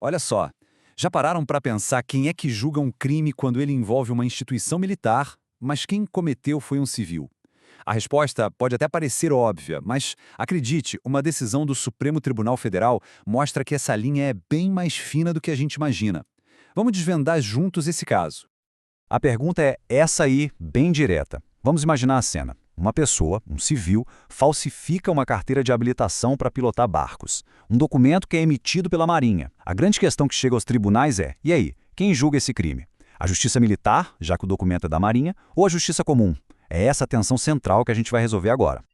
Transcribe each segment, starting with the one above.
Olha só, já pararam para pensar quem é que julga um crime quando ele envolve uma instituição militar, mas quem cometeu foi um civil? A resposta pode até parecer óbvia, mas acredite, uma decisão do Supremo Tribunal Federal mostra que essa linha é bem mais fina do que a gente imagina. Vamos desvendar juntos esse caso. A pergunta é essa aí, bem direta. Vamos imaginar a cena. Uma pessoa, um civil, falsifica uma carteira de habilitação para pilotar barcos. Um documento que é emitido pela Marinha. A grande questão que chega aos tribunais é, e aí, quem julga esse crime? A Justiça Militar, já que o documento é da Marinha, ou a Justiça Comum? É essa a tensão central que a gente vai resolver agora.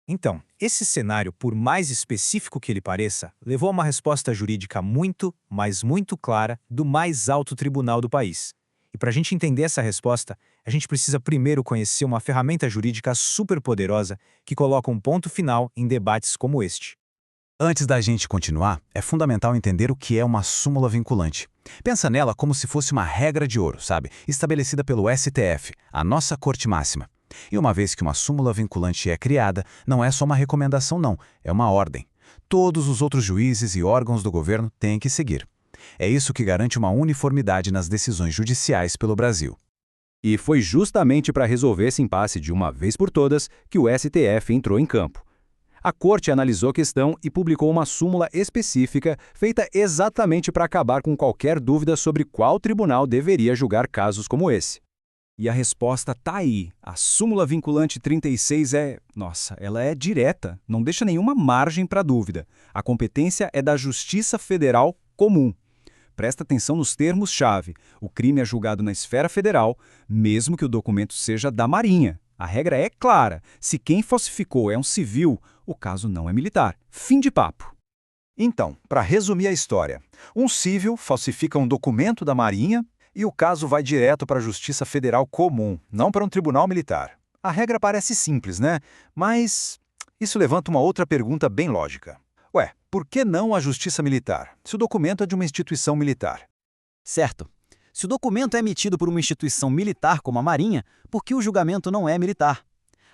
Então, esse cenário, por mais específico que ele pareça, levou a uma resposta jurídica muito, mas muito clara do mais alto tribunal do país. E para a gente entender essa resposta, a gente precisa primeiro conhecer uma ferramenta jurídica superpoderosa que coloca um ponto final em debates como este. Antes da gente continuar, é fundamental entender o que é uma súmula vinculante. Pensa nela como se fosse uma regra de ouro, sabe? Estabelecida pelo STF, a nossa corte máxima. E uma vez que uma súmula vinculante é criada, não é só uma recomendação não, é uma ordem. Todos os outros juízes e órgãos do governo têm que seguir. É isso que garante uma uniformidade nas decisões judiciais pelo Brasil. E foi justamente para resolver esse impasse de uma vez por todas que o STF entrou em campo. A Corte analisou a questão e publicou uma súmula específica feita exatamente para acabar com qualquer dúvida sobre qual tribunal deveria julgar casos como esse. E a resposta tá aí. A súmula vinculante 36 ela é direta, não deixa nenhuma margem para dúvida. A competência é da Justiça Federal Comum. Presta atenção nos termos-chave. O crime é julgado na esfera federal, mesmo que o documento seja da Marinha. A regra é clara. Se quem falsificou é um civil, o caso não é militar. Fim de papo. Então, para resumir a história, um civil falsifica um documento da Marinha e o caso vai direto para a Justiça Federal Comum, não para um tribunal militar. A regra parece simples, né? Mas isso levanta uma outra pergunta bem lógica. Ué, por que não a Justiça Militar, se o documento é de uma instituição militar? Certo. Se o documento é emitido por uma instituição militar como a Marinha, por que o julgamento não é militar?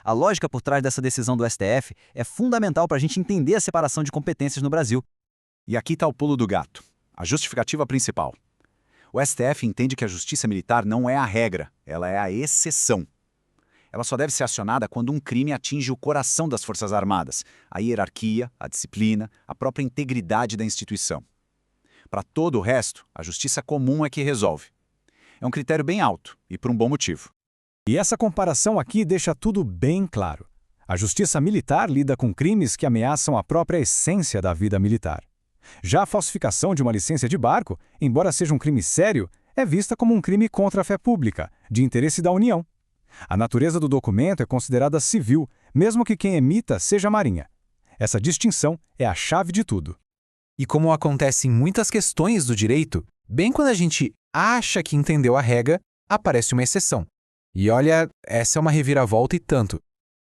A lógica por trás dessa decisão do STF é fundamental para a gente entender a separação de competências no Brasil. E aqui está o pulo do gato, a justificativa principal. O STF entende que a Justiça Militar não é a regra, ela é a exceção. Ela só deve ser acionada quando um crime atinge o coração das Forças Armadas, a hierarquia, a disciplina, a própria integridade da instituição. Para todo o resto, a Justiça Comum é que resolve. É um critério bem alto, e por um bom motivo. E essa comparação aqui deixa tudo bem claro. A Justiça Militar lida com crimes que ameaçam a própria essência da vida militar. Já a falsificação de uma licença de barco, embora seja um crime sério, é vista como um crime contra a fé pública, de interesse da União. A natureza do documento é considerada civil, mesmo que quem emita seja a Marinha. Essa distinção é a chave de tudo. E como acontece em muitas questões do direito, bem quando a gente acha que entendeu a regra, aparece uma exceção. E olha, essa é uma reviravolta e tanto.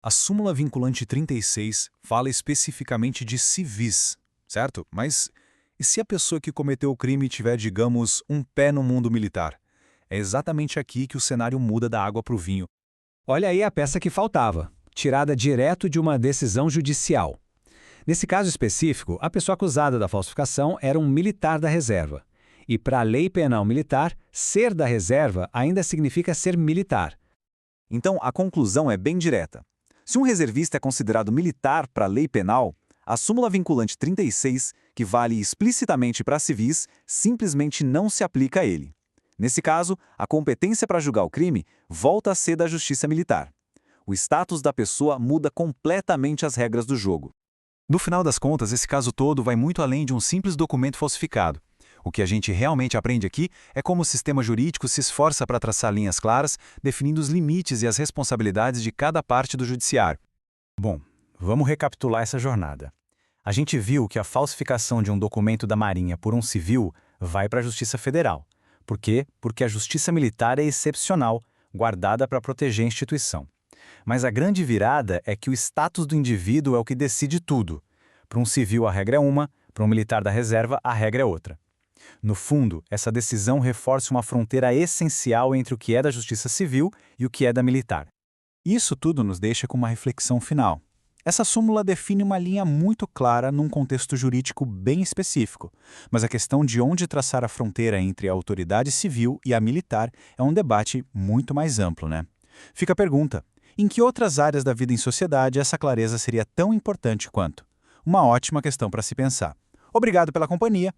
A súmula vinculante 36 fala especificamente de civis, certo? Mas e se a pessoa que cometeu o crime tiver, digamos, um pé no mundo militar? É exatamente aqui que o cenário muda da água para o vinho. Olha aí a peça que faltava, tirada direto de uma decisão judicial. Nesse caso específico, a pessoa acusada da falsificação era um militar da reserva. E para a lei penal militar, ser da reserva ainda significa ser militar. Então, a conclusão é bem direta. Se um reservista é considerado militar para a lei penal, a súmula vinculante 36, que vale explicitamente para civis, simplesmente não se aplica a ele. Nesse caso, a competência para julgar o crime volta a ser da Justiça Militar. O status da pessoa muda completamente as regras do jogo. No final das contas, esse caso todo vai muito além de um simples documento falsificado. O que a gente realmente aprende aqui é como o sistema jurídico se esforça para traçar linhas claras, definindo os limites e as responsabilidades de cada parte do judiciário. Bom, vamos recapitular essa jornada. A gente viu que a falsificação de um documento da Marinha por um civil vai para a Justiça Federal. Por quê? Porque a Justiça Militar é excepcional, guardada para proteger a instituição. Mas a grande virada é que o status do indivíduo é o que decide tudo. Para um civil a regra é uma, para um militar da reserva a regra é outra. No fundo, essa decisão reforça uma fronteira essencial entre o que é da justiça civil e o que é da militar. Isso tudo nos deixa com uma reflexão final. Essa súmula define uma linha muito clara num contexto jurídico bem específico, mas a questão de onde traçar a fronteira entre a autoridade civil e a militar é um debate muito mais amplo, né? Fica a pergunta: em que outras áreas da vida em sociedade essa clareza seria tão importante quanto? Uma ótima questão para se pensar. Obrigado pela companhia